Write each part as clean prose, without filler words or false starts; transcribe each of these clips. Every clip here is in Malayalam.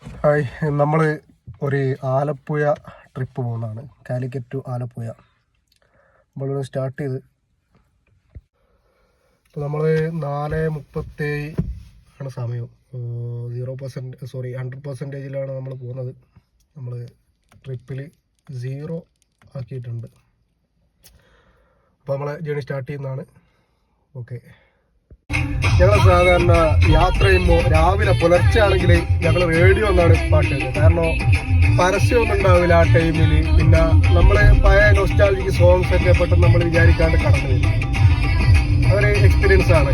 ഹായ്, നമ്മൾ ഒരു ആലപ്പുഴ ട്രിപ്പ് പോകുന്നതാണ്. കാലിക്കറ്റ് ടു ആലപ്പുഴ നമ്മളിവിടെ സ്റ്റാർട്ട് ചെയ്ത്. ഇപ്പോൾ നമ്മൾ 4:37 ആണ് സമയം. 100% നമ്മൾ പോകുന്നത്. നമ്മൾ ട്രിപ്പിൽ 0 ആക്കിയിട്ടുണ്ട്. അപ്പോൾ നമ്മളെ ജേണി സ്റ്റാർട്ട് ചെയ്യുന്നതാണ്. ഓക്കെ, ഞങ്ങൾ സാധാരണ യാത്ര ചെയ്യുമ്പോൾ രാവിലെ പുലർച്ചെ ആണെങ്കിൽ ഞങ്ങൾ റേഡിയോ ഒന്നാണ് പാട്ട് കേൾക്കുന്നത്. കാരണം പരസ്യമൊന്നും ഉണ്ടാവില്ല ആ ടൈമിൽ. പിന്നെ നമ്മളെ പഴയ നൊസ്റ്റാൾജിക് സോങ്സ് ഒക്കെ പെട്ടെന്ന് നമ്മൾ വിചാരിക്കാണ്ട് കടന്നു വരും. അതൊരു എക്സ്പീരിയൻസ് ആണ്.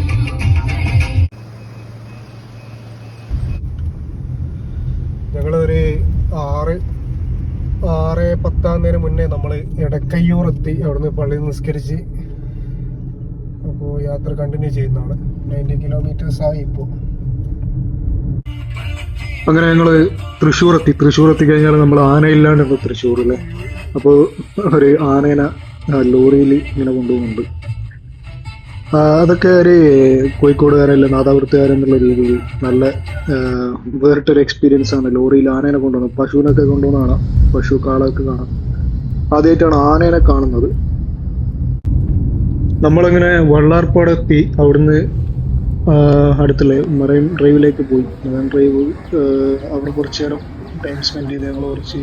ഞങ്ങളൊരു 6:10 മുന്നേ നമ്മൾ എടക്കയ്യൂർ എത്തി. അവിടുന്ന് പള്ളിയിൽ നിസ്കരിച്ച് അപ്പോൾ യാത്ര കണ്ടിന്യൂ ചെയ്യുന്നതാണ്. 90 കിലോമീറ്റേഴ്സ് ആയി ഇപ്പോൾ. അങ്ങനെ ഞങ്ങൾ തൃശ്ശൂർ എത്തി കഴിഞ്ഞാൽ നമ്മൾ ആനയില്ലാണ്ട് തൃശ്ശൂരിലെ. അപ്പോൾ ഒരു ആനേനെ ലോറിയിൽ ഇങ്ങനെ കൊണ്ടുപോകുന്നുണ്ട്. അതൊക്കെ ഒരു കോഴിക്കോടുകാരല്ല നാദാപുരത്തുകാരെന്നുള്ള രീതിയിൽ നല്ല വേറിട്ടൊരു എക്സ്പീരിയൻസ് ആണ്. ലോറിയിൽ ആനേനെ കൊണ്ടുപോകുന്നത്. പശുവിനൊക്കെ കൊണ്ടുപോകുന്ന കാണാം, പശു കാളൊക്കെ കാണാം. ആദ്യമായിട്ടാണ് ആനേനെ കാണുന്നത്. നമ്മളിങ്ങനെ വള്ളാർപ്പാടെത്തി. അവിടുന്ന് അടുത്തുള്ള മറൈൻ ഡ്രൈവിലേക്ക് പോയി. മറൈൻ ഡ്രൈവ് അവിടെ കുറച്ച് നേരം ടൈം സ്പെൻഡ് ചെയ്ത് ഞങ്ങൾ കുറച്ച്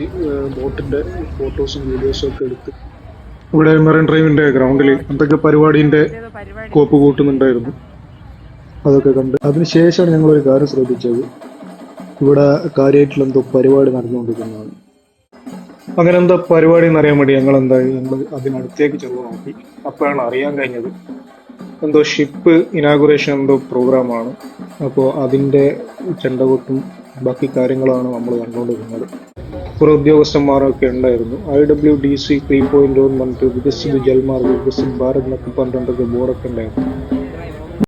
ബോട്ടിൻ്റെ ഫോട്ടോസും വീഡിയോസും ഒക്കെ എടുത്ത് ഇവിടെ മറൈൻ ഡ്രൈവിൻ്റെ ഗ്രൗണ്ടിൽ എന്തൊക്കെ പരിപാടീൻ്റെ കോപ്പ് കൂട്ടുന്നുണ്ടായിരുന്നു. അതൊക്കെ കണ്ട് അതിനുശേഷമാണ് ഞങ്ങളൊരു കാര്യം ശ്രദ്ധിച്ചത്. ഇവിടെ കാര്യമായിട്ടുള്ള എന്തോ പരിപാടി നടന്നുകൊണ്ടിരിക്കുന്നതാണ്. അങ്ങനെ എന്താ പരിപാടി എന്നറിയാൻ വേണ്ടി ഞങ്ങൾ അതിനടുത്തേക്ക് ചെന്ന് നോക്കി. അപ്പോഴാണ് അറിയാൻ കഴിഞ്ഞത് എന്തോ ഷിപ്പ് ഇനാഗുറേഷൻ എന്തോ പ്രോഗ്രാമാണ്. അപ്പോൾ അതിൻ്റെ ചെണ്ടകൊട്ടും ബാക്കി കാര്യങ്ങളാണ് നമ്മൾ കണ്ടുകൊണ്ടിരുന്നത്. കുറേ ഉദ്യോഗസ്ഥന്മാരൊക്കെ ഉണ്ടായിരുന്നു. IWDC 3.1 പറഞ്ഞിട്ട് വികസിത് ജൽമാർഗ്, വികസിത് ഭാരത് എന്നൊക്കെ പറഞ്ഞിട്ടൊക്കെ ബോർഡൊക്കെ ഉണ്ടായിരുന്നു.